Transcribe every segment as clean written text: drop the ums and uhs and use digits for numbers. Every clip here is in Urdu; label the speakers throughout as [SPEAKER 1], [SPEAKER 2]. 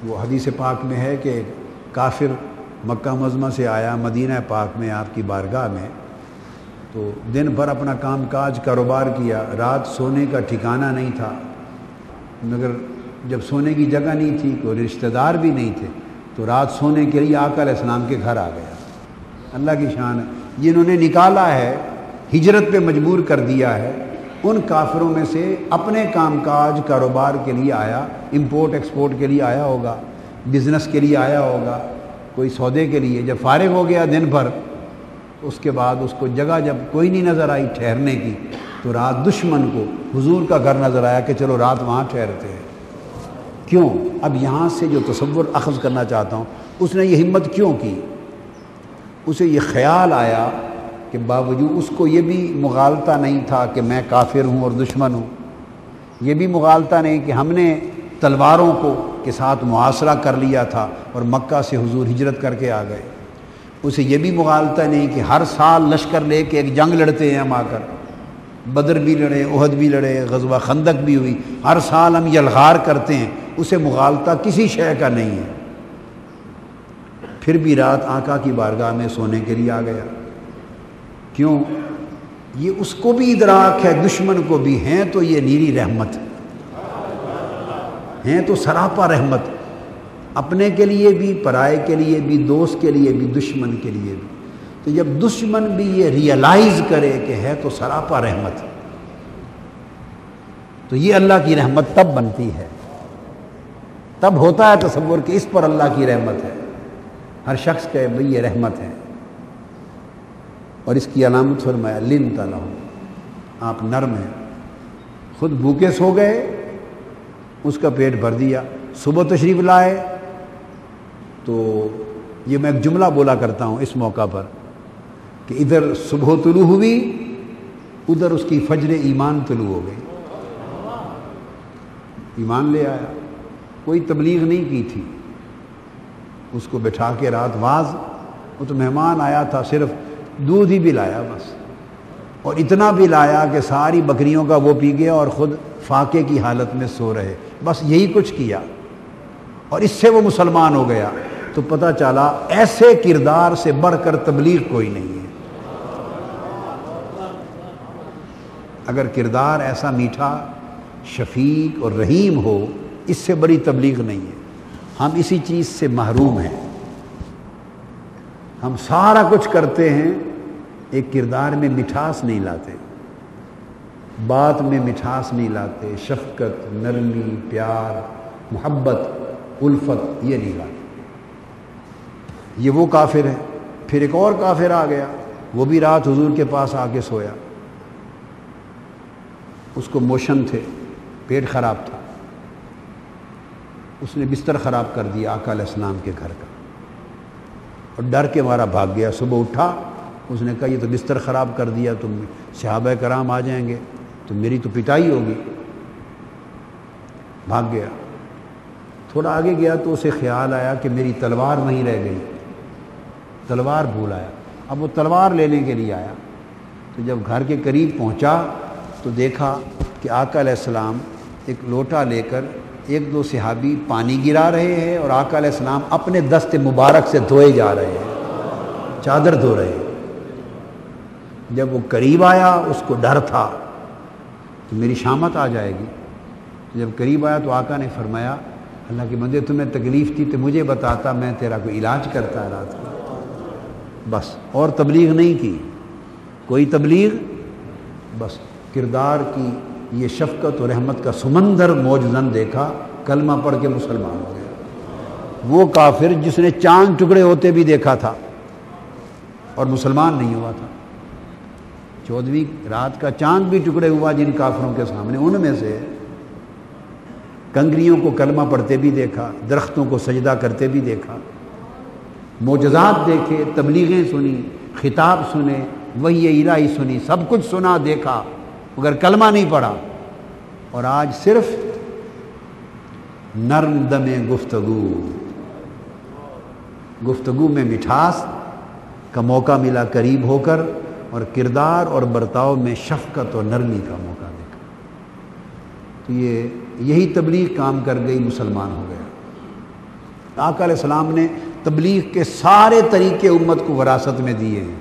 [SPEAKER 1] وہ حدیث پاک میں ہے کہ کافر مکہ معظمہ سے آیا مدینہ پاک میں آپ کی بارگاہ میں، تو دن بھر اپنا کام کاج کاروبار کیا، رات سونے کا ٹھکانہ نہیں تھا، مگر جب سونے کی جگہ نہیں تھی، کوئی رشتہ دار بھی نہیں تھے، تو رات سونے کے لیے آقا علیہ السلام کے گھر آ گیا۔ اللہ کی شان ہے، جنہوں نے نکالا ہے، ہجرت پہ مجبور کر دیا ہے، ان کافروں میں سے اپنے کام کاج کاروبار کے لیے آیا، امپورٹ ایکسپورٹ کے لیے آیا ہوگا، بزنس کے لیے آیا ہوگا، کوئی سودے کے لیے۔ جب فارغ ہو گیا دن بھر، اس کے بعد اس کو جگہ جب کوئی نہیں نظر آئی ٹھہرنے کی، تو رات دشمن کو حضور کا گھر نظر آیا کہ چلو رات وہاں ٹھہرتے ہیں۔ کیوں؟ اب یہاں سے جو تصور اخذ کرنا چاہتا ہوں، اس نے یہ ہمت کیوں کی؟ اسے یہ خیال آیا کہ باوجود اس کو یہ بھی مغالطہ نہیں تھا کہ میں کافر ہوں اور دشمن ہوں، یہ بھی مغالطہ نہیں کہ ہم نے تلواروں کو کے ساتھ محاصرہ کر لیا تھا اور مکہ سے حضور ہجرت کر کے آ گئے، اسے یہ بھی مغالطہ نہیں کہ ہر سال لشکر لے کے ایک جنگ لڑتے ہیں ہم آ کر، بدر بھی لڑے، احد بھی لڑے، غزوہ خندق بھی ہوئی، ہر سال ہم یلغار کرتے ہیں، اسے مغالطہ کسی شے کا نہیں ہے۔ پھر بھی رات آقا کی بارگاہ میں سونے کے لیے آ گیا۔ کیوں؟ یہ اس کو بھی ادراک ہے، دشمن کو بھی، ہیں تو یہ نیری رحمت، ہیں تو سراپا رحمت، اپنے کے لیے بھی، پرائے کے لیے بھی، دوست کے لیے بھی، دشمن کے لیے بھی۔ تو جب دشمن بھی یہ ریئلائز کرے کہ ہے تو سراپا رحمت، تو یہ اللہ کی رحمت تب بنتی ہے، تب ہوتا ہے تصور کہ اس پر اللہ کی رحمت ہے۔ ہر شخص کہے بھئی یہ رحمت ہے، اور اس کی علامت فرمایا لنت لہم، آپ نرم ہیں، خود بھوکے سو گئے، اس کا پیٹ بھر دیا، صبح تشریف لائے، تو یہ میں ایک جملہ بولا کرتا ہوں اس موقع پر کہ ادھر صبح طلوع ہوئی، ادھر اس کی فجر ایمان طلوع ہو گئی، ایمان لے آیا، کوئی تبلیغ نہیں کی تھی، اس کو بٹھا کے رات واز، وہ تو مہمان آیا تھا، صرف دودھ ہی بھی لایا بس، اور اتنا بھی لایا کہ ساری بکریوں کا وہ پی گیا اور خود فاقے کی حالت میں سو رہے، بس یہی کچھ کیا، اور اس سے وہ مسلمان ہو گیا۔ تو پتہ چلا ایسے کردار سے بڑھ کر تبلیغ کوئی نہیں ہے۔ اگر کردار ایسا میٹھا، شفیق اور رحیم ہو، اس سے بڑی تبلیغ نہیں ہے۔ ہم اسی چیز سے محروم ہیں، ہم سارا کچھ کرتے ہیں، ایک کردار میں مٹھاس نہیں لاتے، بات میں مٹھاس نہیں لاتے، شفقت، نرمی، پیار، محبت، الفت، یہ نہیں لاتے۔ یہ وہ کافر ہے۔ پھر ایک اور کافر آ گیا، وہ بھی رات حضور کے پاس آ کے سویا، اس کو موشن تھے، پیٹ خراب تھا، اس نے بستر خراب کر دیا آقا علیہ السلام کے گھر کا، اور ڈر کے مارا بھاگ گیا۔ صبح اٹھا، اس نے کہا یہ تو بستر خراب کر دیا، تم صحابہ کرام آ جائیں گے تو میری تو پٹائی ہوگی، بھاگ گیا۔ تھوڑا آگے گیا تو اسے خیال آیا کہ میری تلوار نہیں رہ گئی، تلوار بھول آیا، اب وہ تلوار لینے کے لیے آیا۔ تو جب گھر کے قریب پہنچا تو دیکھا کہ آقا علیہ السلام ایک لوٹا لے کر ایک دو صحابی پانی گرا رہے ہیں، اور آقا علیہ السلام اپنے دست مبارک سے دھوئے جا رہے ہیں، چادر دھو رہے ہیں۔ جب وہ قریب آیا، اس کو ڈر تھا کہ میری شامت آ جائے گی۔ جب قریب آیا تو آقا نے فرمایا اللہ کے بندے تمہیں تکلیف تھی تو مجھے بتاتا، میں تیرا کوئی علاج کرتا رات کو، بس، اور تبلیغ نہیں کی، کوئی تبلیغ، بس کردار کی یہ شفقت و رحمت کا سمندر موجزن دیکھا، کلمہ پڑھ کے مسلمان ہو گیا۔ وہ کافر جس نے چاند ٹکڑے ہوتے بھی دیکھا تھا اور مسلمان نہیں ہوا تھا، 14ویں رات کا چاند بھی ٹکڑے ہوا جن کافروں کے سامنے، ان میں سے کنگریوں کو کلمہ پڑھتے بھی دیکھا، درختوں کو سجدہ کرتے بھی دیکھا، معجزات دیکھے، تبلیغیں سنی، خطاب سنے، وحی الہی سنی، سب کچھ سنا دیکھا، مگر کلمہ نہیں پڑھا۔ اور آج صرف نرم دم گفتگو میں مٹھاس کا موقع ملا قریب ہو کر، اور کردار اور برتاؤ میں شفقت اور نرمی کا موقع دیکھا، تو یہی تبلیغ کام کر گئی، مسلمان ہو گیا۔ آقا علیہ السلام نے تبلیغ کے سارے طریقے امت کو وراثت میں دیے ہیں،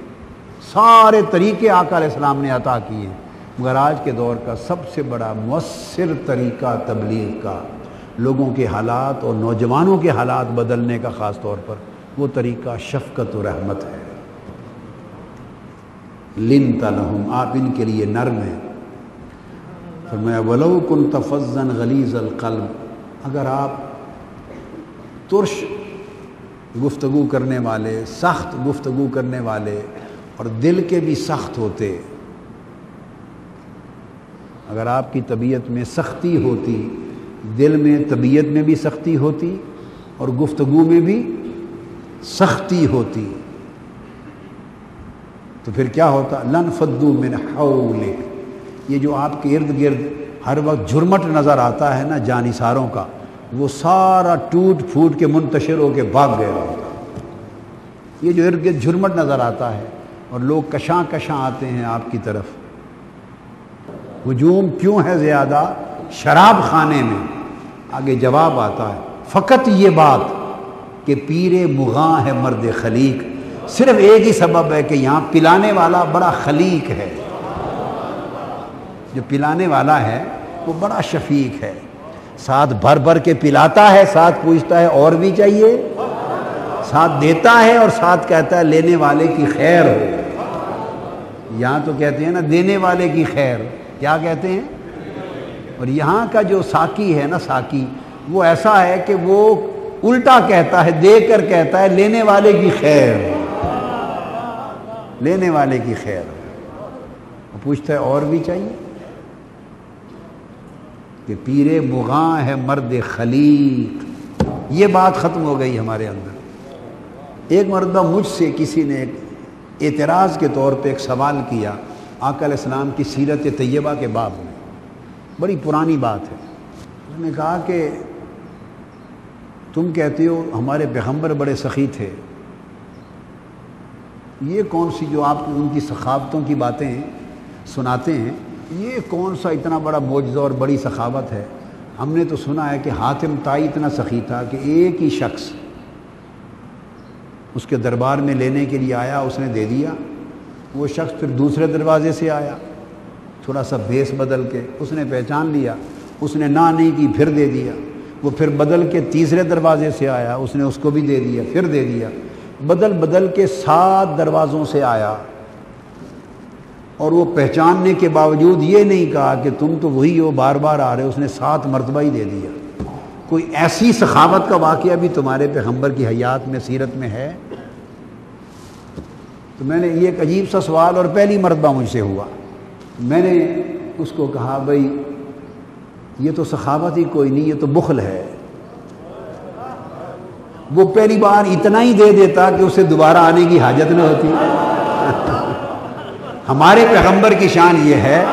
[SPEAKER 1] سارے طریقے آقا علیہ السلام نے عطا کیے ہیں، مگر آج کے دور کا سب سے بڑا مؤثر طریقہ تبلیغ کا، لوگوں کے حالات اور نوجوانوں کے حالات بدلنے کا خاص طور پر، وہ طریقہ شفقت و رحمت ہے۔ لنت لہم، آپ ان کے لیے نرم ہیں۔ فرمایا ولو کنت فظا غلیظ القلب، اگر آپ ترش گفتگو کرنے والے، سخت گفتگو کرنے والے اور دل کے بھی سخت ہوتے، اگر آپ کی طبیعت میں سختی ہوتی، دل میں طبیعت میں بھی سختی ہوتی اور گفتگو میں بھی سختی ہوتی، تو پھر کیا ہوتا؟ لنفضوا من حولک، یہ جو آپ کے ارد گرد ہر وقت جھرمٹ نظر آتا ہے نا جانثاروں کا، وہ سارا ٹوٹ پھوٹ کے منتشر ہو کے بھاگ گیا ہوتا۔ یہ جو ارد گرد جھرمٹ نظر آتا ہے اور لوگ کشاں کشاں آتے ہیں آپ کی طرف، ہجوم کیوں ہے زیادہ؟ شراب خانے میں۔ آگے جواب آتا ہے، فقط یہ بات کہ پیر مغاں ہے مرد خلیق، صرف ایک ہی سبب ہے کہ یہاں پلانے والا بڑا خلیق ہے، جو پلانے والا ہے وہ بڑا شفیق ہے، ساتھ بھر بھر کے پلاتا ہے، ساتھ پوچھتا ہے اور بھی چاہیے، ساتھ دیتا ہے اور ساتھ کہتا ہے لینے والے کی خیر ہو۔ یہاں تو کہتے ہیں نا دینے والے کی خیر، کیا کہتے ہیں؟ اور یہاں کا جو ساقی ہے نا، ساقی، وہ ایسا ہے کہ وہ الٹا کہتا ہے، دے کر کہتا ہے لینے والے کی خیر، لینے والے کی خیر، وہ پوچھتا ہے اور بھی چاہیے، کہ پیر مغاں ہے مرد خلیق۔ یہ بات ختم ہو گئی ہمارے اندر۔ ایک مرتبہ مجھ سے کسی نے ایک اعتراض کے طور پہ ایک سوال کیا آقا علیہ السلام کی سیرت طیبہ کے باب میں، بڑی پرانی بات ہے۔ اس نے کہا کہ تم کہتے ہو ہمارے پیغمبر بڑے سخی تھے، یہ کون سی جو آپ ان کی سخاوتوں کی باتیں سناتے ہیں، یہ کون سا اتنا بڑا معجزہ اور بڑی سخاوت ہے؟ ہم نے تو سنا ہے کہ حاتم طائی اتنا سخی تھا کہ ایک ہی شخص اس کے دربار میں لینے کے لیے آیا، اس نے دے دیا، وہ شخص پھر دوسرے دروازے سے آیا، تھوڑا سا بھیس بدل کے، اس نے پہچان لیا، اس نے نہ نہیں کی، پھر دے دیا، وہ پھر بدل کے تیسرے دروازے سے آیا، اس نے اس کو بھی دے دیا، پھر دے دیا، بدل بدل کے 7 دروازوں سے آیا، اور وہ پہچاننے کے باوجود یہ نہیں کہا کہ تم تو وہی ہو بار بار آ رہے، اس نے 7 مرتبہ ہی دے دیا۔ کوئی ایسی سخاوت کا واقعہ بھی تمہارے پیغمبر کی حیات میں، سیرت میں ہے؟ تو میں نے یہ ایک عجیب سا سوال اور پہلی مرتبہ مجھ سے ہوا، میں نے اس کو کہا بھائی یہ تو سخاوت ہی کوئی نہیں، یہ تو بخل ہے۔ وہ پہلی بار اتنا ہی دے دیتا کہ اسے دوبارہ آنے کی حاجت نہ ہوتی۔ ہمارے پیغمبر کی شان یہ ہے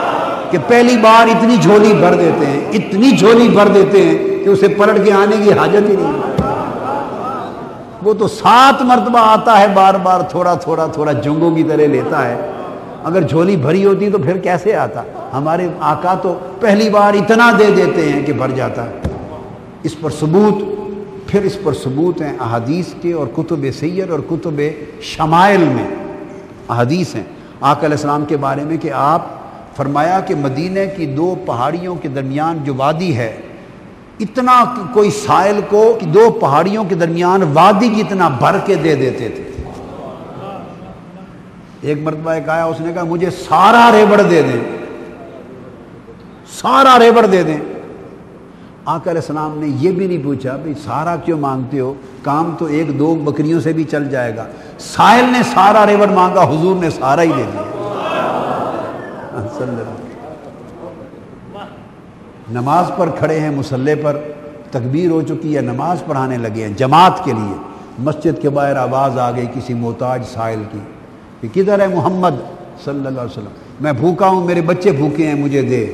[SPEAKER 1] کہ پہلی بار اتنی جھولی بھر دیتے ہیں، اتنی جھولی بھر دیتے ہیں کہ اسے پلٹ کے آنے کی حاجت ہی نہیں۔ وہ تو 7 مرتبہ آتا ہے، بار بار تھوڑا تھوڑا تھوڑا جنگوں کی طرح لیتا ہے۔ اگر جھولی بھری ہوتی تو پھر کیسے آتا؟ ہمارے آقا تو پہلی بار اتنا دے دیتے ہیں کہ بھر جاتا ہے۔ اس پر ثبوت، پھر اس پر ثبوت ہیں احادیث کے اور کتب سیر اور کتب شمائل میں احادیث ہیں آقا علیہ السلام کے بارے میں کہ آپ فرمایا کہ مدینہ کی 2 پہاڑیوں کے درمیان جو وادی ہے، اتنا کوئی سائل کو 2 پہاڑیوں کے درمیان وادی کی اتنا بھر کے دے دیتے تھے۔ ایک مرتبہ ایک آیا، اس نے کہا مجھے سارا ریبڑ دے دیں، سارا ریبڑ دے دیں۔ آقا علیہ السلام نے یہ بھی نہیں پوچھا بھئی سارا کیوں مانگتے ہو، کام تو 1-2 بکریوں سے بھی چل جائے گا۔ سائل نے سارا ریبڑ مانگا، حضور نے سارا ہی دے دیا۔ نماز پر کھڑے ہیں، مصلی پر تکبیر ہو چکی ہے، نماز پڑھانے لگے ہیں جماعت کے لیے، مسجد کے باہر آواز آ گئی کسی محتاج سائل کی کہ کدھر ہے محمد صلی اللہ علیہ وسلم، میں بھوکا ہوں، میرے بچے بھوکے ہیں، مجھے دے۔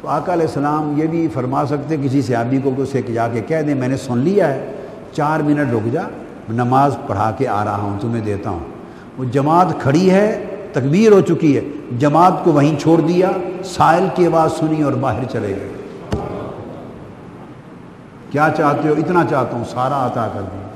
[SPEAKER 1] تو آقا علیہ السلام یہ بھی فرما سکتے کسی صحابی کو کہ اسے جا کے کہہ دیں میں نے سن لیا ہے، 4 منٹ رک جا، نماز پڑھا کے آ رہا ہوں، تمہیں دیتا ہوں۔ وہ جماعت کھڑی ہے، تکبیر ہو چکی ہے، جماعت کو وہیں چھوڑ دیا، سائل کی آواز سنی اور باہر چلے گئے۔ کیا چاہتے ہو؟ اتنا چاہتا ہوں، سارا عطا کر دیں۔